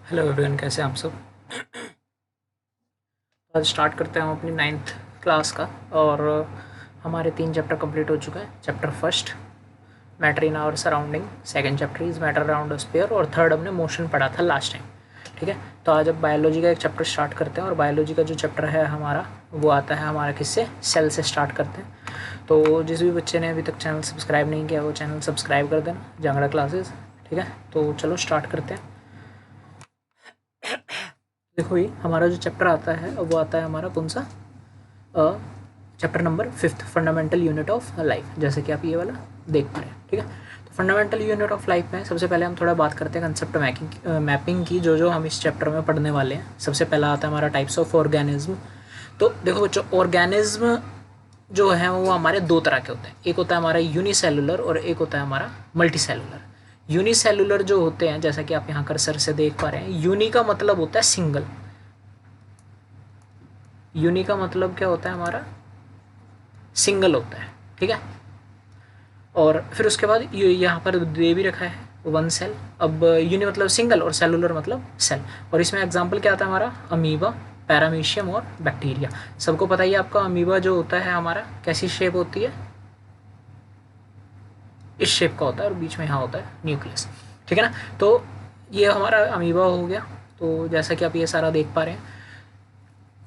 Hello everyone, कैसे हैं आप सब। आज स्टार्ट करते हैं हम अपनी 9th क्लास का। और हमारे 3 चैप्टर कंप्लीट हो चुके हैं। Chapter first matter in our surrounding, second chapter is matter around a sphere, और थर्ड हमने मोशन पढ़ा था लास्ट टाइम। ठीक है, तो आज अब बायोलॉजी का एक चैप्टर स्टार्ट करते हैं। और बायोलॉजी का जो चैप्टर है हमारा, वो आता है हमारा किससे, सेल से स्टार्ट करते हैं। तो जिस भी बच्चे ने अभी तक चैनल सब्सक्राइब नहीं किया वो चैनल सब्सक्राइब कर देना, जांगड़ा क्लासेस। ठीक है, तो चलो स्टार्ट करते हैं। देखो, ये हमारा जो चैप्टर आता है वो आता है हमारा कौन सा, chapter number 5, fundamental unit of life, जैसे कि आप ये वाला देख पा रहे हैं। ठीक है, तो फंडामेंटल यूनिट ऑफ लाइफ में सबसे पहले हम थोड़ा बात करते हैं कंसेप्ट मैपिंग की, जो हम इस चैप्टर में पढ़ने वाले हैं। सबसे पहला आता है हमारा टाइप्स ऑफ ऑर्गेनिज्म। तो देखो बच्चों, ऑर्गेनिज्म जो है वो हमारे दो तरह के होते हैं। एक होता है हमारा यूनिसेलुलर और एक होता है हमारा मल्टीसेलुलर। यूनिसेलुलर जो होते हैं, जैसा कि आप यहाँ कर्सर से देख पा रहे हैं, यूनि का मतलब होता है सिंगल। यूनि का मतलब क्या होता है हमारा, सिंगल होता है। ठीक है, और फिर उसके बाद यहाँ पर दे भी रखा है वन सेल। अब यूनि मतलब सिंगल और सेलुलर मतलब सेल। और इसमें एग्जांपल क्या आता है हमारा, अमीबा, पैरामीशियम और बैक्टीरिया। सबको पता ही है आपका, अमीबा जो होता है हमारा कैसी शेप होती है, इस शेप का होता है और बीच में यहाँ होता है न्यूक्लियस। ठीक है ना, तो ये हमारा अमीबा हो गया। तो जैसा कि आप ये सारा देख पा रहे हैं,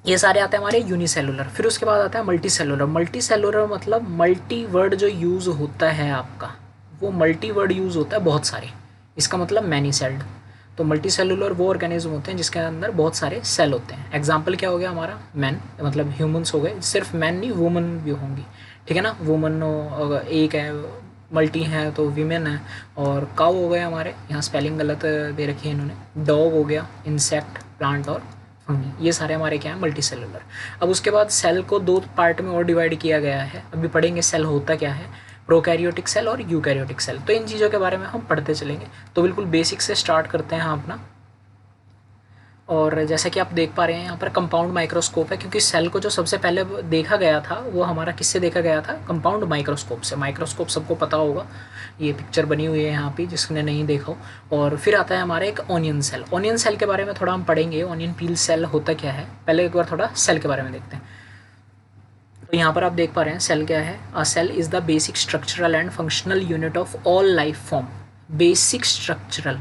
ये सारे आते हैं हमारे यूनिसेलुलर। फिर उसके बाद आता है मल्टी सेलुलर। मल्टी सेलुलर मतलब मल्टी वर्ड जो यूज़ होता है आपका, वो मल्टी वर्ड यूज़ होता है बहुत सारे। इसका मतलब मैनी सेल्ड। तो मल्टी सेलुलर वो ऑर्गेनिज्म होते हैं जिसके अंदर बहुत सारे सेल होते हैं। एग्जाम्पल क्या हो गया हमारा, मैन, मतलब ह्यूमंस हो गए। सिर्फ मैन नहीं, वुमन भी होंगी। ठीक है ना, वुमन एक है, मल्टी हैं तो वीमेन है। और काउ हो गए हमारे, यहाँ स्पेलिंग गलत दे रखी है इन्होंने। डॉग हो गया, इंसेक्ट, प्लांट और फंगी। ये सारे हमारे क्या है, मल्टी सेलुलर। अब उसके बाद सेल को दो पार्ट में और डिवाइड किया गया है। अभी पढ़ेंगे सेल होता क्या है, प्रोकैरियोटिक सेल और यूकैरियोटिक सेल। तो इन चीज़ों के बारे में हम पढ़ते चलेंगे। तो बिल्कुल बेसिक से स्टार्ट करते हैं हम अपना। और जैसा कि आप देख पा रहे हैं यहाँ पर कंपाउंड माइक्रोस्कोप है, क्योंकि सेल को जो सबसे पहले देखा गया था वो हमारा किससे देखा गया था, कंपाउंड माइक्रोस्कोप से। माइक्रोस्कोप सबको पता होगा, ये पिक्चर बनी हुई है यहाँ पे, जिसने नहीं देखा हो। और फिर आता है हमारा एक ऑनियन सेल। ऑनियन सेल के बारे में थोड़ा हम पढ़ेंगे, ऑनियन पील सेल होता क्या है। पहले एक बार थोड़ा सेल के बारे में देखते हैं। तो यहाँ पर आप देख पा रहे हैं सेल क्या है। A cell is the basic structural and functional unit of all life form. Basic structural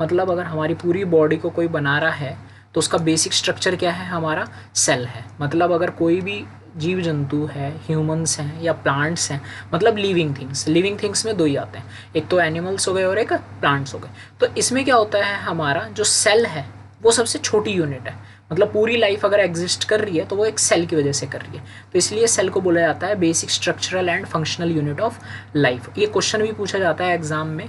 मतलब अगर हमारी पूरी बॉडी को कोई बना रहा है तो उसका बेसिक स्ट्रक्चर क्या है, हमारा सेल है। मतलब अगर कोई भी जीव जंतु है, ह्यूमंस हैं या प्लांट्स हैं, मतलब लिविंग थिंग्स। लिविंग थिंग्स में दो ही आते हैं, एक तो एनिमल्स हो गए और एक प्लांट्स हो गए। तो इसमें क्या होता है, हमारा जो सेल है वो सबसे छोटी यूनिट है। मतलब पूरी लाइफ अगर एग्जिस्ट कर रही है तो वो एक सेल की वजह से कर रही है। तो इसलिए सेल को बोला जाता है basic structural and functional unit of life. ये क्वेश्चन भी पूछा जाता है एग्जाम में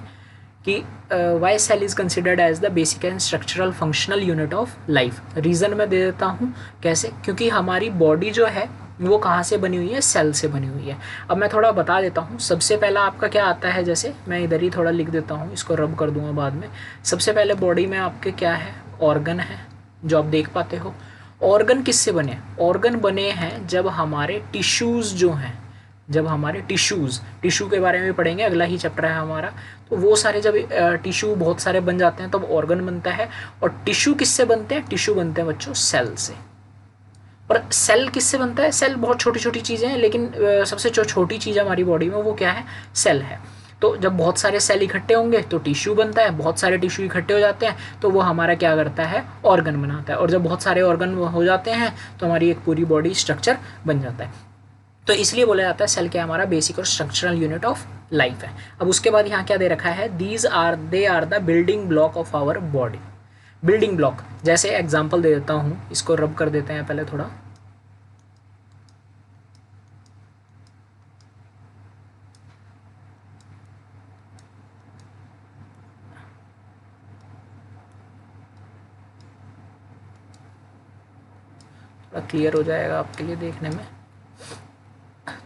कि why cell is considered as the basic and structural functional unit of life. Reason मैं दे देता हूँ कैसे, क्योंकि हमारी बॉडी जो है वो कहाँ से बनी हुई है, सेल से बनी हुई है। अब मैं थोड़ा बता देता हूँ। सबसे पहला आपका क्या आता है, जैसे मैं इधर ही थोड़ा लिख देता हूँ, इसको रब कर दूंगा बाद में। सबसे पहले बॉडी में आपके क्या है, ऑर्गन है, जो आप देख पाते हो। ऑर्गन किससे बने, ऑर्गन बने हैं जब हमारे टिश्यूज़ जो हैं, जब हमारे टिश्यू के बारे में भी पढ़ेंगे, अगला ही चैप्टर है हमारा। तो वो सारे जब टिश्यू बहुत सारे बन जाते हैं तब ऑर्गन बनता है। और टिश्यू किससे बनते हैं, टिश्यू बनते हैं बच्चों सेल से। और सेल किससे बनता है, सेल बहुत छोटी छोटी चीज़ें हैं, लेकिन सबसे जो छोटी चीज़ हमारी बॉडी में वो क्या है, सेल है। तो जब बहुत सारे सेल इकट्ठे होंगे तो टिश्यू बनता है, बहुत सारे टिश्यू इकट्ठे हो जाते हैं तो वो हमारा क्या करता है, ऑर्गन बनाता है। और जब बहुत सारे ऑर्गन हो जाते हैं तो हमारी एक पूरी बॉडी स्ट्रक्चर बन जाता है। तो इसलिए बोला जाता है सेल क्या हमारा बेसिक और स्ट्रक्चरल यूनिट ऑफ लाइफ है। अब उसके बाद यहाँ क्या दे रखा है, they are the building block of our body. Building block, जैसे एग्जांपल दे देता हूँ, इसको रब कर देते हैं पहले थोड़ा। थोड़ा क्लियर हो जाएगा आपके लिए देखने में।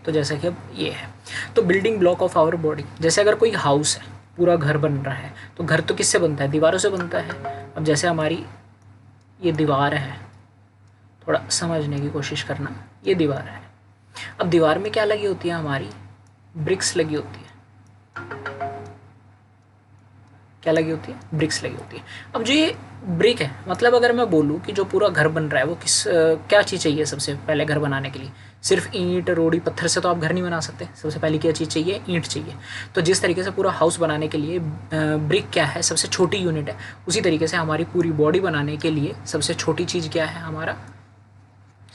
तो जैसे कि अब ये है, तो building block of our body. जैसे अगर कोई हाउस है, पूरा घर बन रहा है, तो घर तो किससे बनता है, दीवारों से बनता है। अब जैसे हमारी ये दीवार है, थोड़ा समझने की कोशिश करना, ये दीवार है। अब दीवार में क्या लगी होती है, हमारी ब्रिक्स लगी होती है। क्या लगी होती है, ब्रिक्स लगी होती है। अब जो ये ब्रिक है, मतलब अगर मैं बोलूँ कि जो पूरा घर बन रहा है वो क्या चीज़ चाहिए सबसे पहले घर बनाने के लिए? सिर्फ ईंट रोड़ी पत्थर से तो आप घर नहीं बना सकते, सबसे पहले क्या चीज़ चाहिए, ईंट चाहिए। तो जिस तरीके से पूरा हाउस बनाने के लिए ब्रिक क्या है, सबसे छोटी यूनिट है, उसी तरीके से हमारी पूरी बॉडी बनाने के लिए सबसे छोटी चीज़ क्या है, हमारा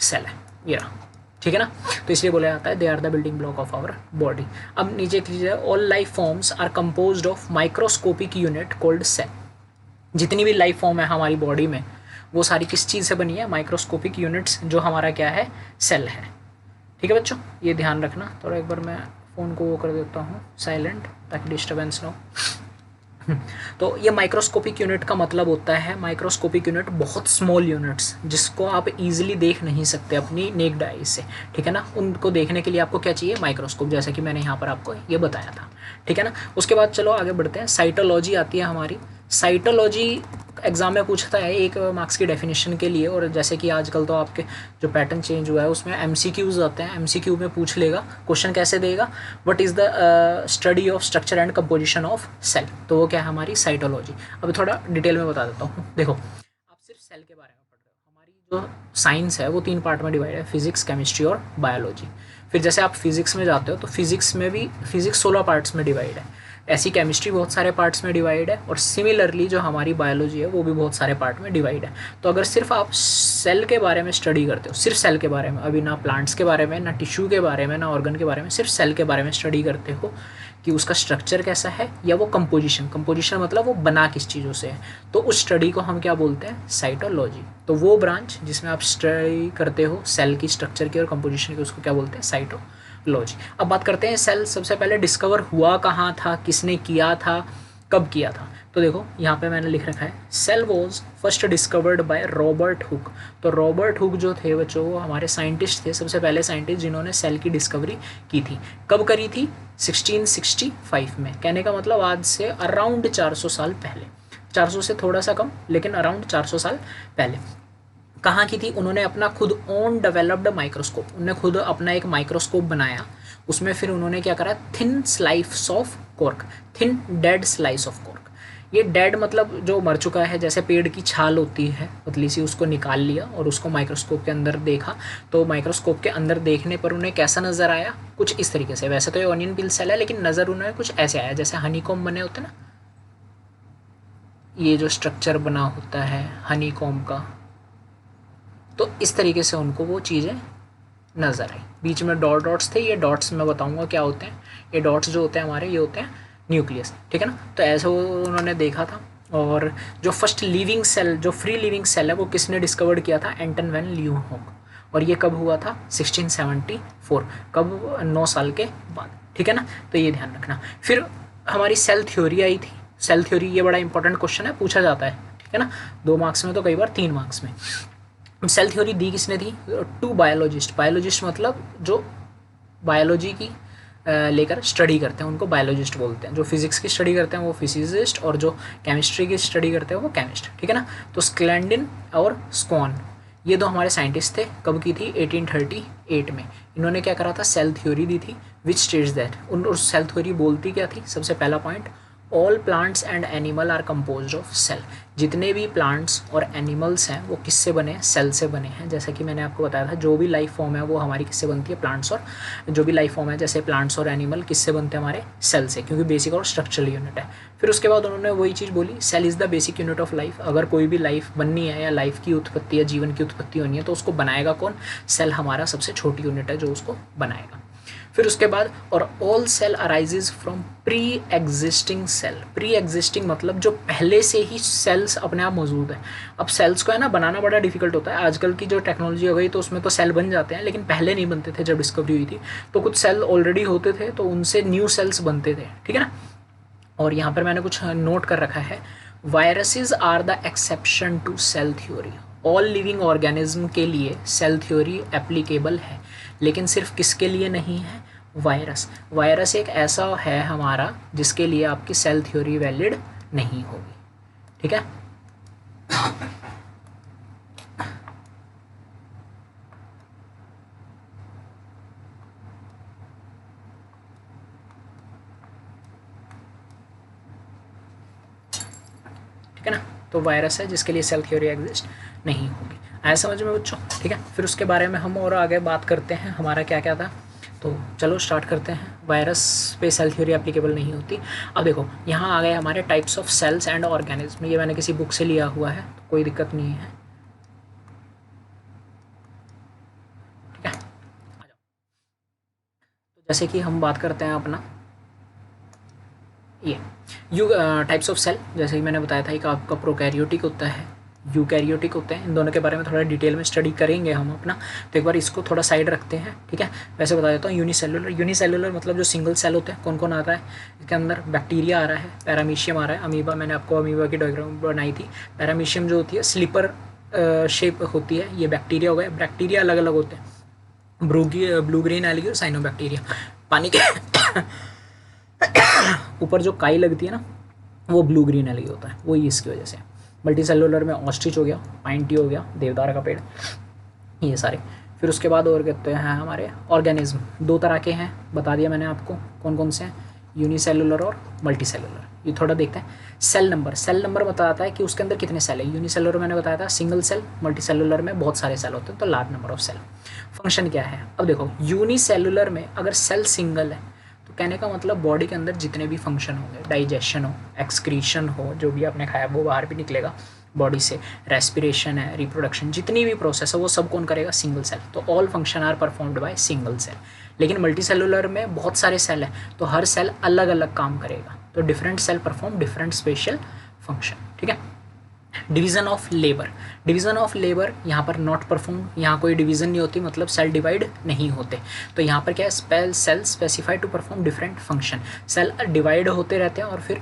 सेल है, ये रहा। ठीक है ना, तो इसलिए बोला जाता है they are the building block of our body. अब नीचे लीजिए, all life forms are composed of microscopic unit called cell. जितनी भी लाइफ फॉर्म है हमारी बॉडी में वो सारी किस चीज़ से बनी है, माइक्रोस्कोपिक यूनिट्स, जो हमारा क्या है, सेल है। ठीक है बच्चों, ये ध्यान रखना। थोड़ा एक बार मैं फ़ोन को वो कर देता हूँ साइलेंट ताकि डिस्टर्बेंस ना हो। तो ये माइक्रोस्कोपिक यूनिट का मतलब होता है, माइक्रोस्कोपिक यूनिट बहुत स्मॉल यूनिट्स जिसको आप इजीली देख नहीं सकते अपनी नेक्ड आई से। ठीक है ना, उनको देखने के लिए आपको क्या चाहिए, माइक्रोस्कोप, जैसा कि मैंने यहाँ पर आपको ये बताया था। ठीक है ना, उसके बाद चलो आगे बढ़ते हैं। साइटोलॉजी आती है हमारी। साइटोलॉजी एग्जाम में पूछता है एक मार्क्स की डेफिनेशन के लिए, और जैसे कि आजकल तो आपके जो पैटर्न चेंज हुआ है उसमें एमसीक्यूज आते हैं, एमसीक्यू में पूछ लेगा, क्वेश्चन कैसे देगा, what is the study of structure and composition of cell, तो वो क्या है, हमारी साइटोलॉजी। अभी थोड़ा डिटेल में बता देता हूँ। देखो, आप सिर्फ सेल के बारे में पढ़ रहे हो, हमारी जो साइंस है वो 3 पार्ट में डिवाइड है, फिजिक्स, केमिस्ट्री और बायोलॉजी। फिर जैसे आप फिजिक्स में जाते हो तो फिजिक्स में भी फिजिक्स 16 पार्ट्स में डिवाइड है, ऐसी केमिस्ट्री बहुत सारे पार्ट्स में डिवाइड है, और सिमिलरली जो हमारी बायोलॉजी है वो भी बहुत सारे पार्ट में डिवाइड है। तो अगर सिर्फ आप सेल के बारे में स्टडी करते हो, सिर्फ सेल के बारे में, अभी ना प्लांट्स के बारे में, ना टिश्यू के बारे में, ना ऑर्गन के बारे में, सिर्फ सेल के बारे में स्टडी करते हो कि उसका स्ट्रक्चर कैसा है या वो कंपोजिशन, कंपोजिशन मतलब वो बना किस चीज़ों से है, तो उस स्टडी को हम क्या बोलते हैं, साइटोलॉजी। तो वो ब्रांच जिसमें आप स्टडी करते हो सेल की स्ट्रक्चर की और कंपोजिशन की, उसको क्या बोलते हैं, साइटोलॉजी। अब बात करते हैं सेल सबसे पहले डिस्कवर हुआ कहाँ था, किसने किया था, कब किया था। तो देखो यहाँ पे मैंने लिख रखा है, cell was first discovered by Robert Hooke. तो रॉबर्ट हुक जो थे बच्चों वो हमारे साइंटिस्ट थे, सबसे पहले साइंटिस्ट जिन्होंने सेल की डिस्कवरी की थी। कब करी थी, 1665 में। कहने का मतलब आज से अराउंड 400 साल पहले, 400 से थोड़ा सा कम लेकिन अराउंड 400 साल पहले। कहाँ की थी, उन्होंने अपना खुद ओन डेवलप्ड माइक्रोस्कोप, उन्होंने खुद अपना एक माइक्रोस्कोप बनाया, उसमें फिर उन्होंने क्या करा, thin slice of cork, thin dead slice of cork. ये डेड मतलब जो मर चुका है, जैसे पेड़ की छाल होती है पतली सी, उसको निकाल लिया और उसको माइक्रोस्कोप के अंदर देखा। तो माइक्रोस्कोप के अंदर देखने पर उन्हें कैसा नज़र आया, कुछ इस तरीके से। वैसे तो ये ऑनियन पिल सेल है लेकिन नज़र उन्हें कुछ ऐसे आया जैसे हनीकॉम्ब बने होते ना, ये जो स्ट्रक्चर बना होता है हनीकॉम्ब का, तो इस तरीके से उनको वो चीज़ें नज़र आई। बीच में डॉट्स थे, ये डॉट्स मैं बताऊंगा क्या होते हैं। ये डॉट्स जो होते हैं हमारे, ये होते हैं न्यूक्लियस। ठीक है ना, तो ऐसे उन्होंने देखा था। और जो फर्स्ट लिविंग सेल, जो फ्री लिविंग सेल है, वो किसने डिस्कवर्ड किया था, एंटन वैन ल्यूहोक। और ये कब हुआ था, 1674, कब, 9 साल के बाद। ठीक है ना, तो ये ध्यान रखना। फिर हमारी सेल थ्योरी आई थी। सेल थ्योरी ये बड़ा इंपॉर्टेंट क्वेश्चन है, पूछा जाता है। ठीक है ना, 2 मार्क्स में तो कई बार 3 मार्क्स में। सेल थ्योरी दी किसने थी, 2 बायोलॉजिस्ट। बायोलॉजिस्ट मतलब जो बायोलॉजी की लेकर स्टडी करते हैं उनको बायोलॉजिस्ट बोलते हैं। जो फिजिक्स की स्टडी करते हैं वो फिजिसिस्ट, और जो केमिस्ट्री की स्टडी करते हैं वो केमिस्ट। ठीक है ना, तो स्क्लैंडिन और स्कॉन, ये 2 हमारे साइंटिस्ट थे। कब की थी, 1838 में। इन्होंने क्या करा था, सेल थ्योरी दी थी। विच स्टेट्स दैट, उस सेल थ्योरी बोलती क्या थी, सबसे पहला point, all plants and animal are composed of cell. जितने भी प्लांट्स और एनिमल्स हैं वो किससे बने हैं, सेल से बने हैं। जैसा कि मैंने आपको बताया था, जो भी लाइफ फॉर्म है वो हमारी किससे बनती है, प्लांट्स, और जो भी लाइफ फॉर्म है जैसे प्लांट्स और एनिमल किससे बनते हैं, हमारे सेल से, क्योंकि बेसिक और स्ट्रक्चरल यूनिट है। फिर उसके बाद उन्होंने वही चीज़ बोली, cell is the basic unit of life. अगर कोई भी लाइफ बननी है या लाइफ की उत्पत्ति या जीवन की उत्पत्ति होनी है तो उसको बनाएगा कौन, सेल हमारा सबसे छोटी यूनिट है जो उसको बनाएगा। फिर उसके बाद, और all cell arises from pre existing cell. Pre existing मतलब जो पहले से ही सेल्स अपने आप मौजूद है। अब सेल्स को है ना बनाना बड़ा डिफिकल्ट होता है। आजकल की जो टेक्नोलॉजी हो गई तो उसमें तो सेल बन जाते हैं, लेकिन पहले नहीं बनते थे। जब डिस्कवरी हुई थी तो कुछ सेल ऑलरेडी होते थे तो उनसे न्यू सेल्स बनते थे। ठीक है ना, और यहाँ पर मैंने कुछ नोट कर रखा है, viruses are the exception to cell theory. All living organism के लिए सेल थ्योरी एप्लीकेबल है, लेकिन सिर्फ किसके लिए नहीं है, वायरस। वायरस एक ऐसा है हमारा जिसके लिए आपकी सेल थ्योरी वैलिड नहीं होगी। ठीक है, ठीक है ना। तो वायरस है जिसके लिए सेल थ्योरी एग्जिस्ट नहीं होगी। आया समझ में बच्चों, ठीक है। फिर उसके बारे में हम और आगे बात करते हैं, हमारा क्या क्या था। तो चलो स्टार्ट करते हैं। वायरस पे सेल थ्योरी एप्लीकेबल नहीं होती। अब देखो यहाँ आ गए हमारे types of cells and organism, ये मैंने किसी बुक से लिया हुआ है तो कोई दिक्कत नहीं है, ठीक है। आ जाओ। तो जैसे कि हम बात करते हैं अपना ये टाइप्स ऑफ सेल, जैसे कि मैंने बताया था, एक आपका प्रोकैरियोटिक होता है, यूकैरियोटिक होते हैं। इन दोनों के बारे में थोड़ा डिटेल में स्टडी करेंगे हम अपना, तो एक बार इसको थोड़ा साइड रखते हैं, ठीक है। वैसे बता देता हूँ, यूनिसेलुलर, यूनिसेलुलर मतलब जो सिंगल सेल होते हैं, कौन कौन आता है इसके अंदर, बैक्टीरिया आ रहा है, पैरामीशियम आ रहा है, अमीबा, मैंने आपको अमीबा की डायग्राम बनाई थी। पैरामीशियम जो होती है स्लीपर शेप होती है, ये बैक्टीरिया हो गए। बैक्टीरिया अलग अलग होते हैं, ब्लू ग्रीन एल्गी और साइनोबैक्टीरिया। पानी के ऊपर जो काई लगती है ना, वो ब्लू ग्रीन एल्गी होता है, वही इसकी वजह से। मल्टी सेलुलर में ऑस्ट्रिच हो गया, पाइन ट्री हो गया, देवदार का पेड़, ये सारे। फिर उसके बाद और कहते हैं हमारे ऑर्गेनिज्म, दो तरह के हैं, बता दिया मैंने आपको कौन कौन से हैं, यूनिसेलुलर और मल्टी सेलुलर। ये थोड़ा देखते हैं। सेल नंबर, सेल नंबर बताता है कि उसके अंदर कितने सेल है। यूनिसेलुलर मैंने बताया था सिंगल सेल, मल्टी सेलुलर में बहुत सारे सेल होते हैं, तो large number of cell. Function क्या है, अब देखो यूनिसेलुलर में अगर सेल सिंगल है तो कहने का मतलब बॉडी के अंदर जितने भी फंक्शन होंगे, डाइजेशन हो, एक्सक्रीशन हो, जो भी आपने खाया वो बाहर भी निकलेगा बॉडी से, रेस्पिरेशन है, रिप्रोडक्शन, जितनी भी प्रोसेस है वो सब कौन करेगा, सिंगल सेल। तो all function are performed by single cell. लेकिन मल्टी सेलुलर में बहुत सारे सेल हैं, तो हर सेल अलग अलग काम करेगा, तो different cell perform different special function, ठीक है। Division of labour, division of labour यहाँ पर नॉट परफॉर्म, यहाँ कोई डिवीज़न नहीं होती, मतलब सेल डिवाइड नहीं होते। तो यहाँ पर क्या है, cell specified to perform different function, cell divide होते रहते हैं और फिर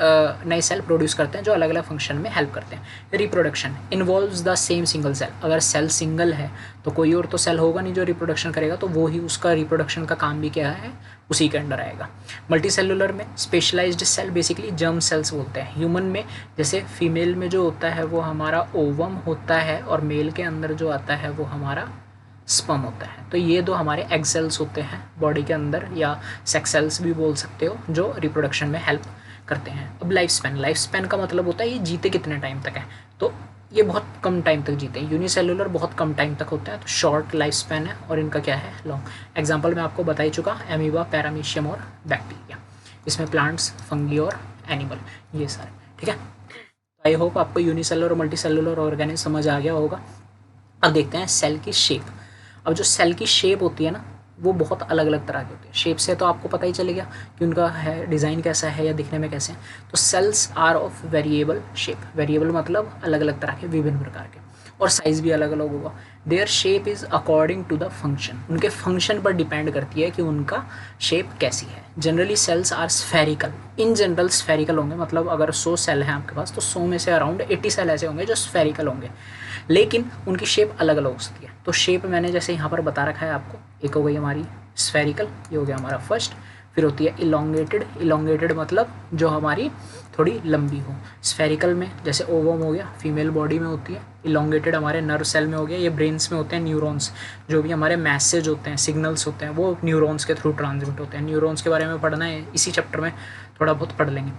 नए सेल प्रोड्यूस करते हैं जो अलग अलग फंक्शन में हेल्प करते हैं। Reproduction involves the same single cell, अगर सेल सिंगल है तो कोई और तो सेल होगा नहीं जो रिप्रोडक्शन करेगा, तो वो ही उसका रिप्रोडक्शन का काम भी क्या है, उसी के अंडर आएगा। मल्टी सेलुलर में specialised cell basically germ cells बोलते हैं। ह्यूमन में जैसे फीमेल में जो होता है वो हमारा ओवम होता है, और मेल के अंदर जो आता है वो हमारा स्पर्म होता है। तो ये दो हमारे एग सेल्स होते हैं बॉडी के अंदर, या सेक्स सेल्स भी बोल सकते हो, जो रिप्रोडक्शन में हेल्प करते हैं। अब लाइफ स्पैन, लाइफ स्पैन का मतलब होता है ये जीते कितने टाइम तक है, तो ये बहुत कम टाइम तक जीते हैं। यूनिसेलुलर बहुत कम टाइम तक होता है, तो शॉर्ट लाइफ स्पैन है, और इनका क्या है, लॉन्ग। एग्जांपल मैं आपको बता ही चुका, एमीबा, पैरामीशियम और बैक्टीरिया, इसमें प्लांट्स, फंगी और एनिमल, ये सारे, ठीक है। आई होप आपको यूनिसेलुलर और मल्टी सेलुलर ऑर्गेनिज्म समझ आ गया होगा। अब देखते हैं सेल की शेप। अब जो सेल की शेप होती है ना, वो बहुत अलग अलग तरह की होती है। शेप से तो आपको पता ही चलेगा कि उनका है डिज़ाइन कैसा है या दिखने में कैसे हैं। तो cells are of variable shape, variable मतलब अलग अलग तरह के, विभिन्न प्रकार के, और साइज़ भी अलग अलग होगा। Their shape is according to the function, उनके फंक्शन पर डिपेंड करती है कि उनका शेप कैसी है। Generally cells are spherical, in general spherical होंगे, मतलब अगर 100 सेल हैं आपके पास तो 100 में से अराउंड 80 सेल ऐसे होंगे जो स्फेरिकल होंगे, लेकिन उनकी शेप अलग अलग हो सकती है। तो शेप मैंने जैसे यहाँ पर बता रखा है आपको, एक हो गई हमारी स्फेरिकल, ये हो गया हमारा फर्स्ट। फिर होती है इलोंगेटेड, इलोंगेटेड मतलब जो हमारी थोड़ी लंबी हो। स्फेरिकल में जैसे ओवम हो गया, फीमेल बॉडी में होती है। इलोंगेटेड हमारे नर्व सेल में हो गया, ये ब्रेन्स में होते हैं। न्यूरॉन्स, जो भी हमारे मैसेज होते हैं, सिग्नल्स होते हैं, वो न्यूरॉन्स के थ्रू ट्रांसमिट होते हैं। न्यूरॉन्स के बारे में पढ़ना है, इसी चैप्टर में थोड़ा बहुत पढ़ लेंगे।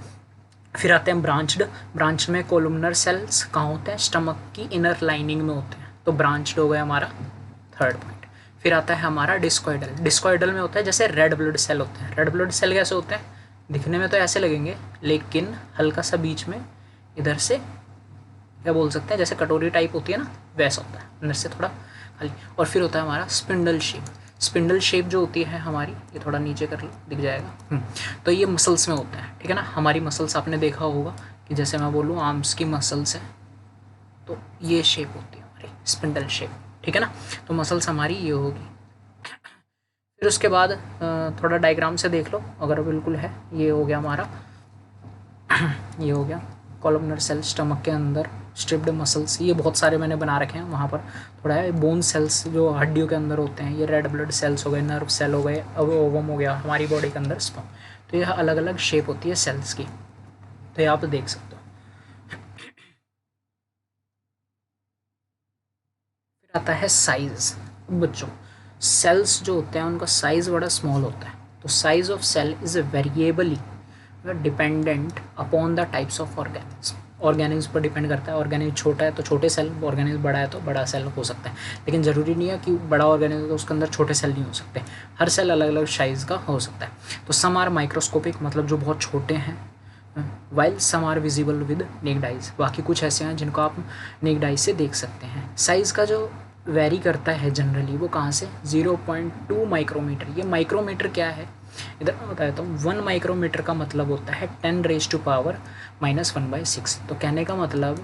फिर आते हैं ब्रांच्ड, ब्रांच में कोलुमनर सेल्स कहाँ होते हैं, स्टमक की इनर लाइनिंग में होते हैं, तो ब्रांच्ड हो गया हमारा थर्ड पॉइंट। फिर आता है हमारा डिस्कॉइडल, डिस्कॉइडल में होता है जैसे रेड ब्लड सेल होते हैं। रेड ब्लड सेल कैसे होते हैं, दिखने में तो ऐसे लगेंगे, लेकिन हल्का सा बीच में इधर से क्या बोल सकते हैं, जैसे कटोरी टाइप होती है ना, वैसा होता है, अंदर से थोड़ा खाली। और फिर होता है हमारा स्पिंडल शेप, स्पिंडल शेप जो होती है हमारी, ये थोड़ा नीचे कर लो दिख जाएगा। तो ये मसल्स में होता है, ठीक है ना। हमारी मसल्स आपने देखा होगा कि जैसे मैं बोलूँ आर्म्स की मसल्स है, तो ये शेप होती है हमारी स्पिंडल शेप, ठीक है ना। तो मसल्स हमारी ये होगी। फिर उसके बाद थोड़ा डायग्राम से देख लो अगर बिल्कुल है, ये हो गया हमारा ये हो गया कॉलमनर सेल, स्टमक के अंदर स्ट्रिप्ड मसल्स, ये बहुत सारे मैंने बना रखे हैं। वहाँ पर थोड़ा है बोन सेल्स जो हड्डियों के अंदर होते हैं, ये रेड ब्लड सेल्स हो गए, नर्व सेल हो गए, अब ओवम हो गया हमारी बॉडी के अंदर स्पर्म। तो ये अलग अलग शेप होती है सेल्स की, तो ये आप देख सकते हो। फिर आता है साइज। बच्चों सेल्स जो होते हैं उनका साइज़ बड़ा स्मॉल होता है, तो size of cell is variably dependent upon the types of organism. Organism पर डिपेंड करता है। ऑर्गेनिज्म छोटा है तो छोटे सेल, ऑर्गेनिज्म बड़ा है तो बड़ा सेल हो सकता है, लेकिन ज़रूरी नहीं है कि बड़ा ऑर्गेनिज्म तो उसके अंदर छोटे सेल नहीं हो सकते। हर सेल अलग अलग साइज़ का हो सकता है। तो सम आर माइक्रोस्कोपिक, मतलब जो बहुत छोटे हैं, while some are visible with naked eyes, बाकी कुछ ऐसे हैं जिनको आप नेक्ड आइज से देख सकते हैं। साइज़ का जो वेरी करता है जनरली वो कहाँ से, 0.2 माइक्रोमीटर। ये माइक्रोमीटर क्या है इधर मैं बता देता हूँ। 1 माइक्रोमीटर का मतलब होता है 10⁻⁻⁻⁻⁶। तो कहने का मतलब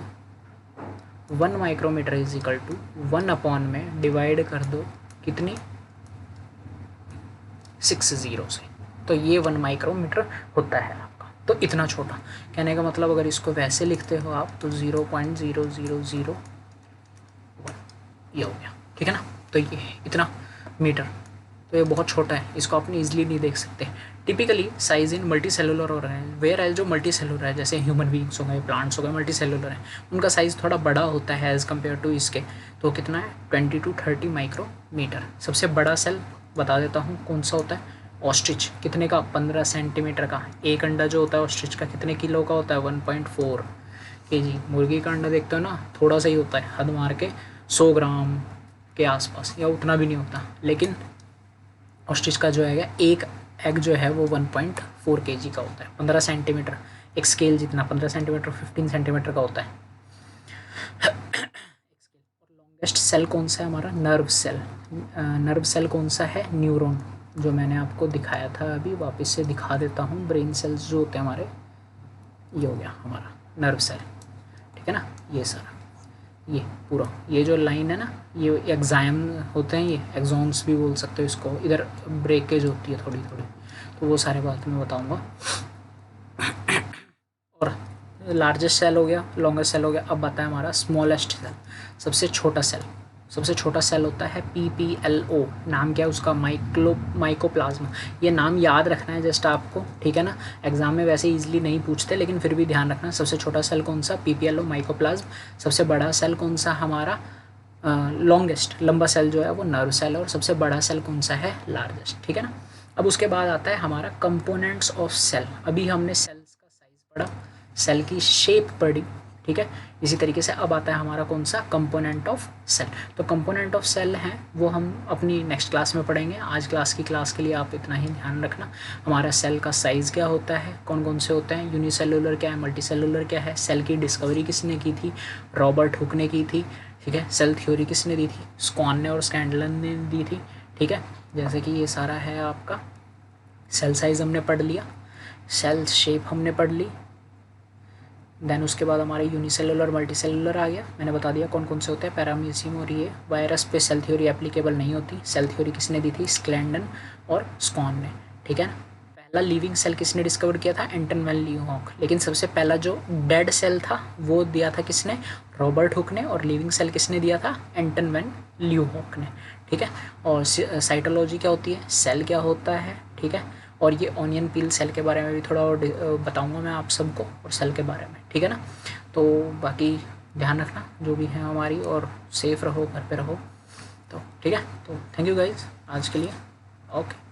1 micrometre is equal to 1 upon में डिवाइड कर दो कितनी, 6 जीरो से, तो ये 1 माइक्रोमीटर होता है आपका। तो इतना छोटा, कहने का मतलब अगर इसको वैसे लिखते हो आप तो 0.0001 ये हो गया, ठीक है ना। तो ये इतना मीटर, तो ये बहुत छोटा है, इसको आप ईजिली नहीं देख सकते। Typically size in multi cellular हो रहे हैं, वेयर एज जो मल्टी सेलुलर है जैसे ह्यूमन बींग्स हो गए, प्लांट्स हो गए, मल्टी सेलुलर हैं, उनका साइज़ थोड़ा बड़ा होता है एज़ कम्पेयर टू इसके। तो कितना है, 20 to 30 माइक्रोमीटर। सबसे बड़ा सेल बता देता हूँ कौन सा होता है, ऑस्ट्रिच। कितने का, 15 सेंटीमीटर का। एक अंडा जो होता है ऑस्ट्रिच का कितने किलो का होता है, 1.4 kg। मुर्गी का अंडा देखते हो ना, थोड़ा सा ही होता है, हद मार के 100 ग्राम के आसपास, या उतना भी नहीं होता। लेकिन ऑस्ट्रिच का जो है एक एग जो है वो 1.4 kg का होता है। 15 सेंटीमीटर, एक स्केल जितना, 15 सेंटीमीटर 15 सेंटीमीटर का होता है। लॉन्गेस्ट सेल कौन सा है हमारा, नर्व सेल। नर्व सेल कौन सा है, न्यूरॉन, जो मैंने आपको दिखाया था अभी, वापस से दिखा देता हूँ। ब्रेन सेल्स जो होते हैं हमारे, ये हो गया हमारा नर्व सेल, ठीक है ना। ये सारा, ये पूरा, ये जो लाइन है ना, ये एग्जाम होते हैं, ये एक्सॉन्स भी बोल सकते हो इसको। इधर ब्रेकेज होती है थोड़ी थोड़ी, तो वो सारे बात मैं बताऊंगा। और लार्जेस्ट सेल हो गया, लॉन्गेस्ट सेल हो गया। अब आता है हमारा स्मॉलेस्ट सेल, सबसे छोटा सेल। सबसे छोटा सेल होता है PPLO, नाम क्या है उसका, माइकोप्लाज्मा। ये नाम याद रखना है जस्ट आपको, ठीक है ना। एग्जाम में वैसे इजीली नहीं पूछते, लेकिन फिर भी ध्यान रखना। सबसे छोटा सेल कौन सा, PPLO, माइकोप्लाज्म। सबसे बड़ा सेल कौन सा हमारा, लॉन्गेस्ट, लंबा सेल जो है वो नर्व सेल है। और सबसे बड़ा सेल कौन सा है, लार्जेस्ट, ठीक है ना। अब उसके बाद आता है हमारा कंपोनेंट्स ऑफ सेल। अभी हमने सेल्स का साइज पढ़ा, सेल की शेप पढ़ी, ठीक है। इसी तरीके से अब आता है हमारा कौन सा, कंपोनेंट ऑफ सेल। तो कंपोनेंट ऑफ सेल हैं वो हम अपनी नेक्स्ट क्लास में पढ़ेंगे। आज क्लास के लिए आप इतना ही ध्यान रखना। हमारा सेल का साइज़ क्या होता है, कौन कौन से होते हैं, यूनिसेलुलर क्या है, मल्टीसेलुलर क्या है, सेल की डिस्कवरी किसने की थी, रॉबर्ट हुक ने की थी, ठीक है। सेल थ्योरी किसने दी थी, स्कॉन ने और स्कैंडलन ने दी थी, ठीक है। जैसे कि ये सारा है आपका। सेल साइज़ हमने पढ़ लिया, सेल शेप हमने पढ़ ली, देन उसके बाद हमारे यूनिसेलुलर मल्टीसेलुलर आ गया। मैंने बता दिया कौन कौन से होते हैं, पैरामीशियम और ये। वायरस पे सेल थ्योरी एप्लीकेबल नहीं होती। सेल थ्योरी किसने दी थी, स्क्लैंडन और स्कॉन ने, ठीक है ना। पहला लिविंग सेल किसने डिस्कवर किया था, एंटन वैन ल्यूहॉक। लेकिन सबसे पहला जो डेड सेल था वो दिया था किसने, रॉबर्ट हुक ने। और लिविंग सेल किसने दिया था, एंटन वैन ल्यूहॉक ने, ठीक है। और साइटोलॉजी क्या होती है, सेल क्या होता है, ठीक है। और ये ऑनियन पील सेल के बारे में भी थोड़ा और बताऊंगा मैं आप सबको, और सेल के बारे में, ठीक है ना। तो बाकी ध्यान रखना जो भी है हमारी, और सेफ़ रहो, घर पे रहो। तो ठीक है, तो थैंक यू गाइज आज के लिए, ओके।